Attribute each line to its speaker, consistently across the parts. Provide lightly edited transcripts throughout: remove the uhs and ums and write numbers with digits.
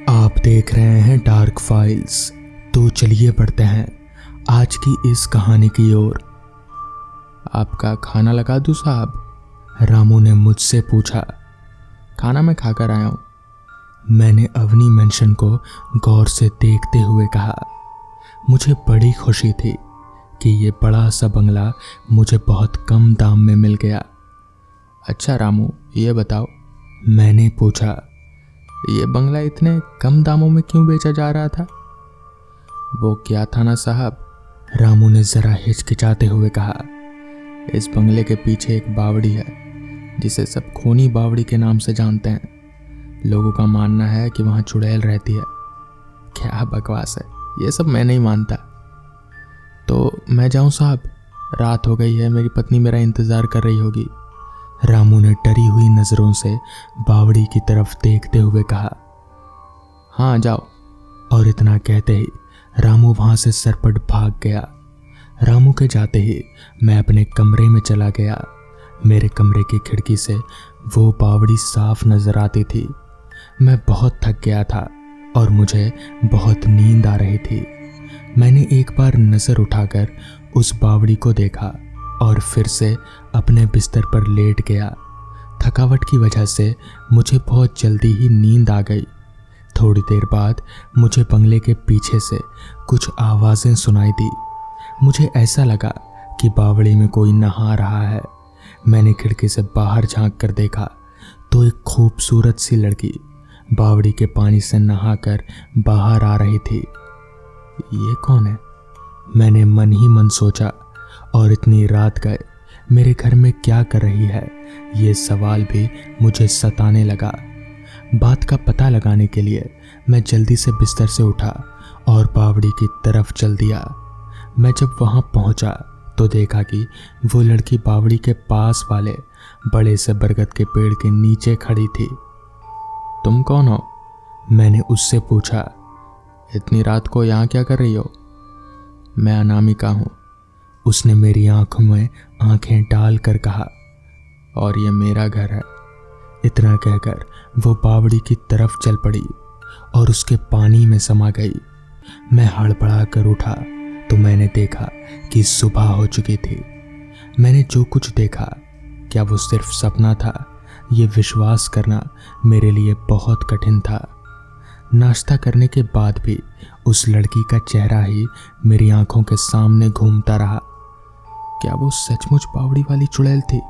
Speaker 1: आप देख रहे हैं डार्क फाइल्स। तो चलिए बढ़ते हैं आज की इस कहानी की ओर। आपका खाना लगा दूं साहब? रामू ने मुझसे पूछा। खाना मैं खाकर आया हूँ, मैंने अवनी मेंशन को गौर से देखते हुए कहा। मुझे बड़ी खुशी थी कि ये बड़ा सा बंगला मुझे बहुत कम दाम में मिल गया। अच्छा रामू, ये बताओ, मैंने पूछा, ये बंगला इतने कम दामों में क्यों बेचा जा रहा था? वो क्या था ना साहब, रामू ने जरा हिचकिचाते हुए कहा, इस बंगले के पीछे एक बावड़ी है जिसे सब खूनी बावड़ी के नाम से जानते हैं। लोगों का मानना है कि वहां चुड़ैल रहती है। क्या बकवास है, ये सब मैं नहीं मानता। तो मैं जाऊं साहब? रात हो गई है, मेरी पत्नी मेरा इंतजार कर रही होगी। रामू ने डरी हुई नजरों से बावड़ी की तरफ देखते हुए कहा। हाँ जाओ। और इतना कहते ही रामू वहां से सरपट भाग गया। रामू के जाते ही मैं अपने कमरे में चला गया। मेरे कमरे की खिड़की से वो बावड़ी साफ नजर आती थी। मैं बहुत थक गया था और मुझे बहुत नींद आ रही थी। मैंने एक बार नजर उठाकर उस बावड़ी को देखा और फिर से अपने बिस्तर पर लेट गया। थकावट की वजह से मुझे बहुत जल्दी ही नींद आ गई। थोड़ी देर बाद मुझे बंगले के पीछे से कुछ आवाज़ें सुनाई दी। मुझे ऐसा लगा कि बावड़ी में कोई नहा रहा है। मैंने खिड़की से बाहर झांक कर देखा तो एक खूबसूरत सी लड़की बावड़ी के पानी से नहाकर बाहर आ रही थी। ये कौन है? मैंने मन ही मन सोचा। और इतनी रात गए मेरे घर में क्या कर रही है, ये सवाल भी मुझे सताने लगा। बात का पता लगाने के लिए मैं जल्दी से बिस्तर से उठा और बावड़ी की तरफ चल दिया। मैं जब वहां पहुंचा तो देखा कि वो लड़की बावड़ी के पास वाले बड़े से बरगद के पेड़ के नीचे खड़ी थी। तुम कौन हो? मैंने उससे पूछा। इतनी रात को यहाँ क्या कर रही हो? मैं अनामिका हूँ, उसने मेरी आंखों में आंखें डाल कर कहा। और ये मेरा घर है। इतना कहकर वो बावड़ी की तरफ चल पड़ी और उसके पानी में समा गई। मैं हड़बड़ा कर उठा तो मैंने देखा कि सुबह हो चुकी थी। मैंने जो कुछ देखा, क्या वो सिर्फ सपना था? ये विश्वास करना मेरे लिए बहुत कठिन था। नाश्ता करने के बाद भी उस लड़की का चेहरा ही मेरी आंखों के सामने घूमता रहा। क्या वो सचमुच बावड़ी वाली चुड़ैल थी?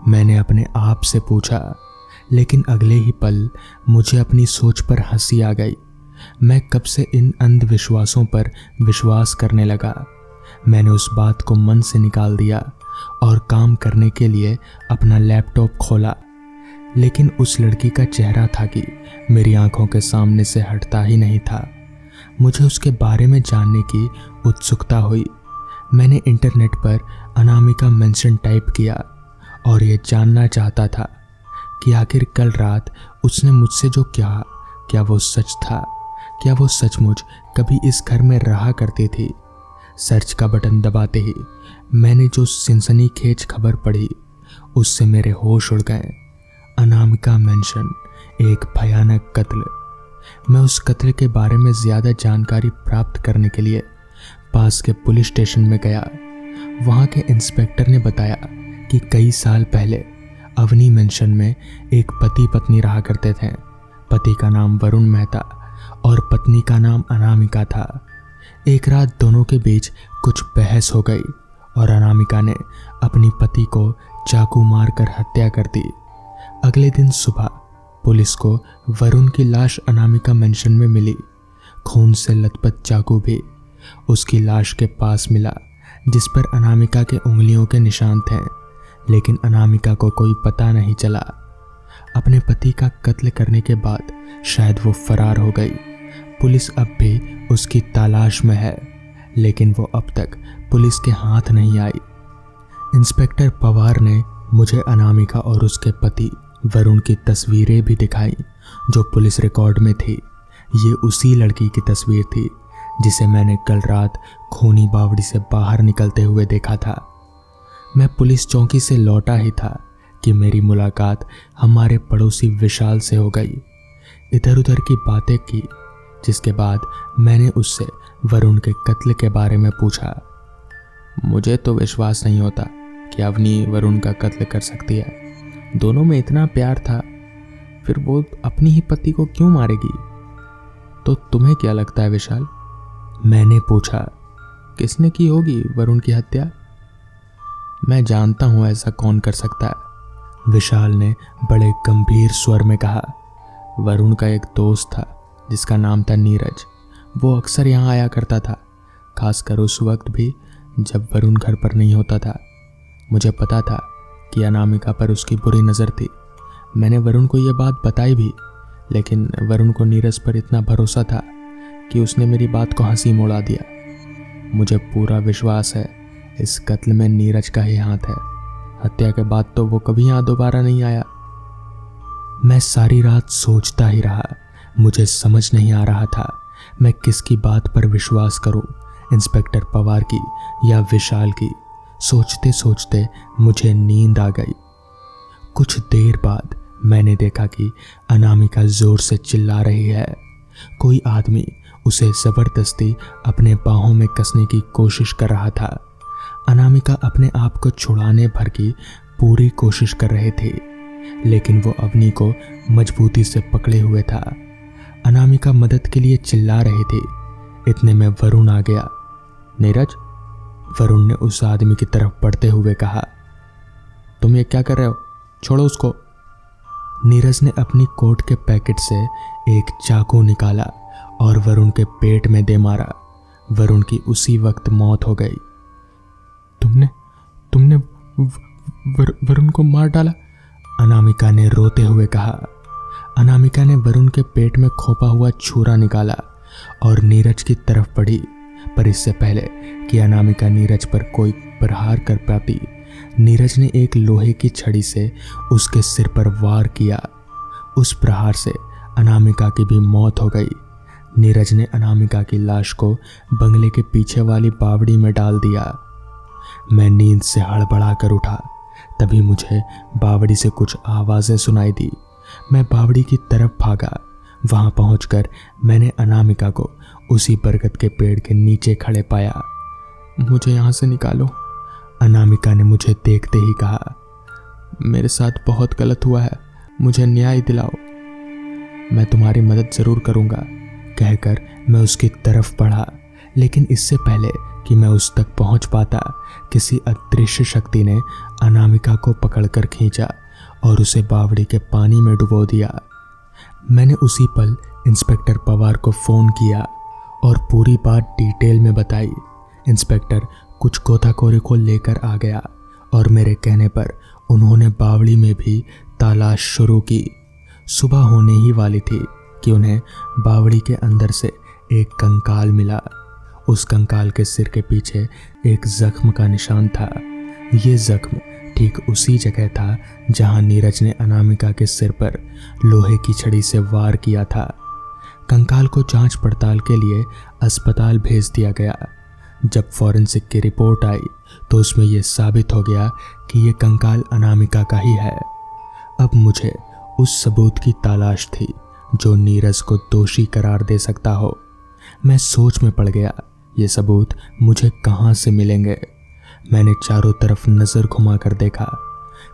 Speaker 1: मैंने अपने आप से पूछा। लेकिन अगले ही पल मुझे अपनी सोच पर हंसी आ गई। मैं कब से इन अंधविश्वासों पर विश्वास करने लगा। मैंने उस बात को मन से निकाल दिया और काम करने के लिए अपना लैपटॉप खोला। लेकिन उस लड़की का चेहरा था कि मेरी आंखों के सामने से हटता ही नहीं था। मुझे उसके बारे में जानने की उत्सुकता हुई। मैंने इंटरनेट पर अनामिका मेंशन टाइप किया और ये जानना चाहता था कि आखिर कल रात उसने मुझसे जो कहा, क्या वो सच था? क्या वो सचमुच कभी इस घर में रहा करती थी? सर्च का बटन दबाते ही मैंने जो सनसनीखेज खबर पढ़ी, उससे मेरे होश उड़ गए। अनामिका मेंशन, एक भयानक कत्ल। मैं उस कत्ल के बारे में ज़्यादा जानकारी प्राप्त करने के लिए पास के पुलिस स्टेशन में गया। वहाँ के इंस्पेक्टर ने बताया कि कई साल पहले अवनी मेंशन में एक पति पत्नी रहा करते थे। पति का नाम वरुण मेहता और पत्नी का नाम अनामिका था। एक रात दोनों के बीच कुछ बहस हो गई और अनामिका ने अपनी पति को चाकू मारकर हत्या कर दी। अगले दिन सुबह पुलिस को वरुण की लाश अनामिका मेंशन में मिली। खून से लथपथ चाकू भी उसकी लाश के पास मिला, जिस पर अनामिका के उंगलियों के निशान थे। लेकिन अनामिका को कोई पता नहीं चला। अपने पति का कत्ल करने के बाद शायद वो फरार हो गई। पुलिस अब भी उसकी तलाश में है, लेकिन वो अब तक पुलिस के हाथ नहीं आई। इंस्पेक्टर पवार ने मुझे अनामिका और उसके पति वरुण की तस्वीरें भी दिखाई जो पुलिस रिकॉर्ड में थी। ये उसी लड़की की तस्वीर थी जिसे मैंने कल रात खूनी बावड़ी से बाहर निकलते हुए देखा था। मैं पुलिस चौकी से लौटा ही था कि मेरी मुलाकात हमारे पड़ोसी विशाल से हो गई। इधर उधर की बातें की, जिसके बाद मैंने उससे वरुण के कत्ल के बारे में पूछा। मुझे तो विश्वास नहीं होता कि अवनी वरुण का कत्ल कर सकती है। दोनों में इतना प्यार था, फिर वो अपनी ही पति को क्यों मारेगी? तो तुम्हें क्या लगता है विशाल? मैंने पूछा। किसने की होगी वरुण की हत्या? मैं जानता हूं ऐसा कौन कर सकता है, विशाल ने बड़े गंभीर स्वर में कहा। वरुण का एक दोस्त था जिसका नाम था नीरज। वो अक्सर यहाँ आया करता था, खासकर उस वक्त भी जब वरुण घर पर नहीं होता था। मुझे पता था कि अनामिका पर उसकी बुरी नज़र थी। मैंने वरुण को यह बात बताई भी, लेकिन वरुण को नीरज पर इतना भरोसा था कि उसने मेरी बात को हंसी में उड़ा दिया। मुझे पूरा विश्वास है इस कत्ल में नीरज का ही हाथ है। हत्या के बाद तो वो कभी यहाँ दोबारा नहीं आया। मैं सारी रात सोचता ही रहा। मुझे समझ नहीं आ रहा था मैं किसकी बात पर विश्वास करूं, इंस्पेक्टर पवार की या विशाल की। सोचते सोचते मुझे नींद आ गई। कुछ देर बाद मैंने देखा कि अनामिका जोर से चिल्ला रही है। कोई आदमी उसे जबरदस्ती अपने बाहों में कसने की कोशिश कर रहा था। अनामिका अपने आप को छुड़ाने भर की पूरी कोशिश कर रहे थे, लेकिन वो अवनी को मजबूती से पकड़े हुए था। अनामिका मदद के लिए चिल्ला रहे थे। इतने में वरुण आ गया। नीरज, वरुण ने उस आदमी की तरफ बढ़ते हुए कहा, तुम ये क्या कर रहे हो? छोड़ो उसको। नीरज ने अपनी कोट के पैकेट से एक चाकू निकाला और वरुण के पेट में दे मारा। वरुण की उसी वक्त मौत हो गई। तुमने वरुण को मार डाला? अनामिका ने रोते हुए कहा। अनामिका ने वरुण के पेट में खोपा हुआ छुरा निकाला और नीरज की तरफ बढ़ी, पर इससे पहले कि अनामिका नीरज पर कोई प्रहार कर पाती, नीरज ने एक लोहे की छड़ी से उसके सिर पर वार किया। उस प्रहार से अनामिका की भी मौत हो गई। नीरज ने अनामिका की लाश को बंगले के पीछे वाली बावड़ी में डाल दिया। मैं नींद से हड़बड़ा कर उठा। तभी मुझे बावड़ी से कुछ आवाज़ें सुनाई दी। मैं बावड़ी की तरफ भागा। वहां पहुंचकर मैंने अनामिका को उसी बरगद के पेड़ के नीचे खड़े पाया। मुझे यहाँ से निकालो, अनामिका ने मुझे देखते ही कहा। मेरे साथ बहुत गलत हुआ है, मुझे न्याय दिलाओ। मैं तुम्हारी मदद ज़रूर करूँगा, कहकर मैं उसकी तरफ बढ़ा, लेकिन इससे पहले कि मैं उस तक पहुंच पाता, किसी अदृश्य शक्ति ने अनामिका को पकड़कर खींचा और उसे बावड़ी के पानी में डुबो दिया। मैंने उसी पल इंस्पेक्टर पवार को फ़ोन किया और पूरी बात डिटेल में बताई। इंस्पेक्टर कुछ गोताखोरी को लेकर आ गया और मेरे कहने पर उन्होंने बावड़ी में भी तलाश शुरू की। सुबह होने ही वाली थी कि उन्हें बावड़ी के अंदर से एक कंकाल मिला। उस कंकाल के सिर के पीछे एक जख्म का निशान था। ये जख्म ठीक उसी जगह था जहां नीरज ने अनामिका के सिर पर लोहे की छड़ी से वार किया था। कंकाल को जांच पड़ताल के लिए अस्पताल भेज दिया गया। जब फॉरेंसिक की रिपोर्ट आई तो उसमें यह साबित हो गया कि यह कंकाल अनामिका का ही है। अब मुझे उस सबूत की तलाश थी जो नीरज को दोषी करार दे सकता हो। मैं सोच में पड़ गया, ये सबूत मुझे कहाँ से मिलेंगे। मैंने चारों तरफ नज़र घुमाकर देखा।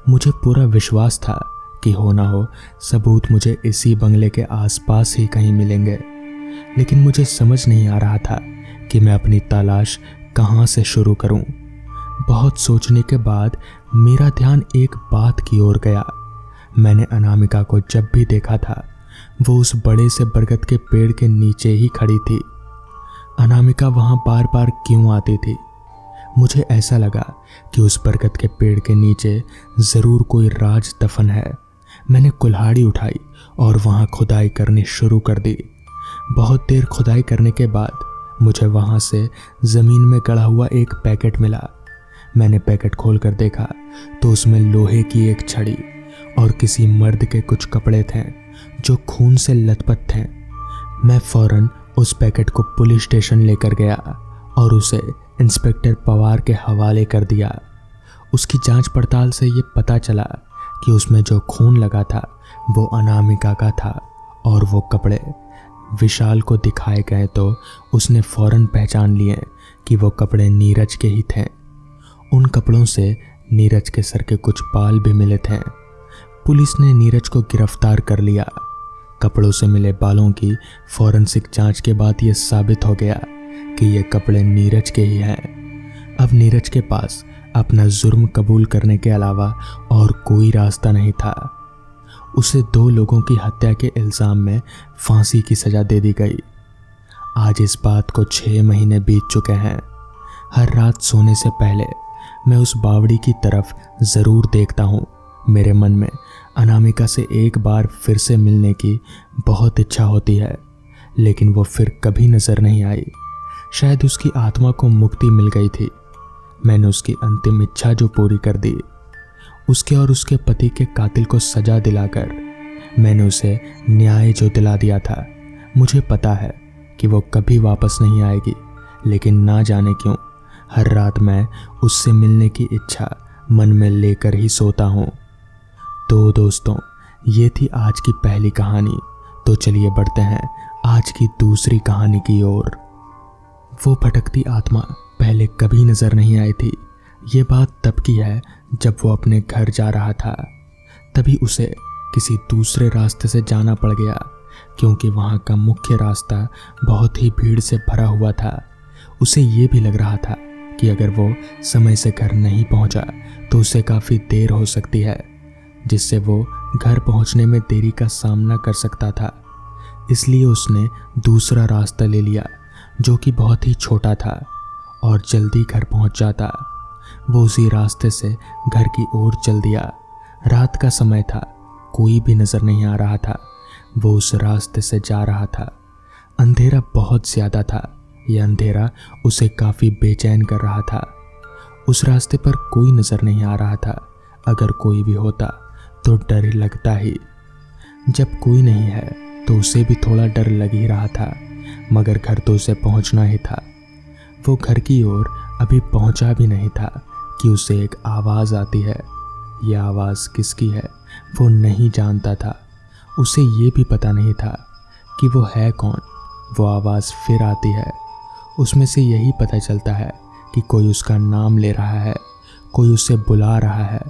Speaker 1: मुझे पूरा विश्वास था कि हो ना हो सबूत मुझे इसी बंगले के आसपास ही कहीं मिलेंगे, लेकिन मुझे समझ नहीं आ रहा था कि मैं अपनी तलाश कहाँ से शुरू करूं। बहुत सोचने के बाद मेरा ध्यान एक बात की ओर गया। मैंने अनामिका को जब भी देखा था वो उस बड़े से बरगद के पेड़ के नीचे ही खड़ी थी। अनामिका वहां बार बार क्यों आती थी? मुझे ऐसा लगा कि उस बरगद के पेड़ के नीचे ज़रूर कोई राज दफन है। मैंने कुल्हाड़ी उठाई और वहां खुदाई करनी शुरू कर दी। बहुत देर खुदाई करने के बाद मुझे वहां से ज़मीन में गड़ा हुआ एक पैकेट मिला। मैंने पैकेट खोलकर देखा तो उसमें लोहे की एक छड़ी और किसी मर्द के कुछ कपड़े थे जो खून से लथपथ थे। मैं फौरन उस पैकेट को पुलिस स्टेशन लेकर गया और उसे इंस्पेक्टर पवार के हवाले कर दिया। उसकी जांच पड़ताल से ये पता चला कि उसमें जो खून लगा था वो अनामिका का था और वो कपड़े विशाल को दिखाए गए तो उसने फौरन पहचान लिए कि वो कपड़े नीरज के ही थे। उन कपड़ों से नीरज के सर के कुछ बाल भी मिले थे। पुलिस ने नीरज को गिरफ्तार कर लिया। कपड़ों से मिले बालों की फॉरेंसिक जांच के बाद ये साबित हो गया कि ये कपड़े नीरज के ही हैं। अब नीरज के पास अपना जुर्म कबूल करने के अलावा और कोई रास्ता नहीं था। उसे 2 लोगों की हत्या के इल्ज़ाम में फांसी की सज़ा दे दी गई। आज इस बात को 6 महीने बीत चुके हैं। हर रात सोने से पहले मैं उस बावड़ी की तरफ ज़रूर देखता हूँ। मेरे मन में अनामिका से एक बार फिर से मिलने की बहुत इच्छा होती है, लेकिन वो फिर कभी नज़र नहीं आई। शायद उसकी आत्मा को मुक्ति मिल गई थी। मैंने उसकी अंतिम इच्छा जो पूरी कर दी, उसके और उसके पति के कातिल को सजा दिलाकर मैंने उसे न्याय जो दिला दिया था। मुझे पता है कि वो कभी वापस नहीं आएगी, लेकिन ना जाने क्यों हर रात मैं उससे मिलने की इच्छा मन में लेकर ही सोता हूँ। तो दोस्तों, ये थी आज की पहली कहानी। तो चलिए बढ़ते हैं आज की दूसरी कहानी की ओर। वो भटकती आत्मा पहले कभी नजर नहीं आई थी। ये बात तब की है जब वो अपने घर जा रहा था। तभी उसे किसी दूसरे रास्ते से जाना पड़ गया, क्योंकि वहाँ का मुख्य रास्ता बहुत ही भीड़ से भरा हुआ था। उसे ये भी लग रहा था कि अगर वो समय से घर नहीं पहुँचा तो उसे काफ़ी देर हो सकती है, जिससे वो घर पहुँचने में देरी का सामना कर सकता था। इसलिए उसने दूसरा रास्ता ले लिया जो कि बहुत ही छोटा था और जल्दी घर पहुँच जाता। वो उसी रास्ते से घर की ओर चल दिया। रात का समय था, कोई भी नज़र नहीं आ रहा था। वो उस रास्ते से जा रहा था। अंधेरा बहुत ज़्यादा था। यह अंधेरा उसे काफ़ी बेचैन कर रहा था। उस रास्ते पर कोई नज़र नहीं आ रहा था। अगर कोई भी होता तो डर लगता ही। जब कोई नहीं है तो उसे भी थोड़ा डर लग ही रहा था, मगर घर तो उसे पहुंचना ही था। वो घर की ओर अभी पहुंचा भी नहीं था कि उसे एक आवाज़ आती है। यह आवाज़ किसकी है वो नहीं जानता था। उसे ये भी पता नहीं था कि वो है कौन। वो आवाज़ फिर आती है। उसमें से यही पता चलता है कि कोई उसका नाम ले रहा है, कोई उसे बुला रहा है।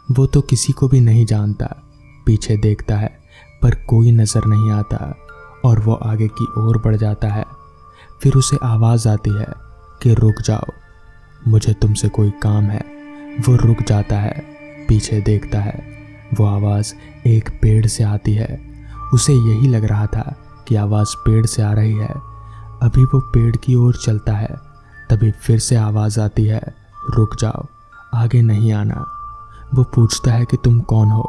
Speaker 1: वो तो किसी को भी नहीं जानता। पीछे देखता है पर कोई नज़र नहीं आता और वो आगे की ओर बढ़ जाता है। फिर उसे आवाज़ आती है कि रुक जाओ, मुझे तुमसे कोई काम है। वो रुक जाता है, पीछे देखता है। वो आवाज़ एक पेड़ से आती है। उसे यही लग रहा था कि आवाज़ पेड़ से आ रही है। अभी वो पेड़ की ओर चलता है, तभी फिर से आवाज़ आती है, रुक जाओ, आगे नहीं आना। वो पूछता है कि तुम कौन हो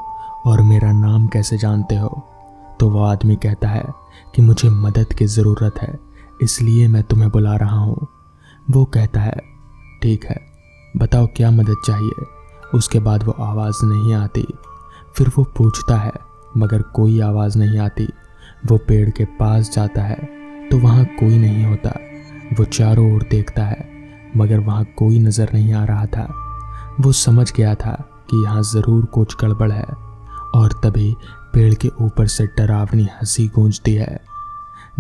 Speaker 1: और मेरा नाम कैसे जानते हो। तो वो आदमी कहता है कि मुझे मदद की ज़रूरत है, इसलिए मैं तुम्हें बुला रहा हूँ। वो कहता है ठीक है, बताओ क्या मदद चाहिए। उसके बाद वो आवाज़ नहीं आती। फिर वो पूछता है मगर कोई आवाज़ नहीं आती। वो पेड़ के पास जाता है तो वहाँ कोई नहीं होता। वो चारों ओर देखता है मगर वहाँ कोई नज़र नहीं आ रहा था। वो समझ गया था कि यहाँ ज़रूर कुछ गड़बड़ है और तभी पेड़ के ऊपर से डरावनी हंसी गूंजती है,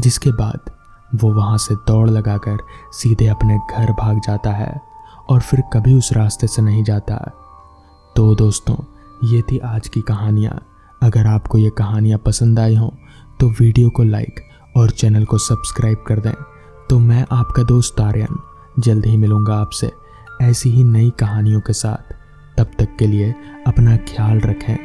Speaker 1: जिसके बाद वो वहाँ से दौड़ लगाकर सीधे अपने घर भाग जाता है और फिर कभी उस रास्ते से नहीं जाता। तो दोस्तों, ये थी आज की कहानियाँ। अगर आपको ये कहानियाँ पसंद आई हों तो वीडियो को लाइक और चैनल को सब्सक्राइब कर दें। तो मैं आपका दोस्त आर्यन जल्द ही मिलूँगा आपसे ऐसी ही नई कहानियों के साथ। तब तक के लिए अपना ख्याल रखें।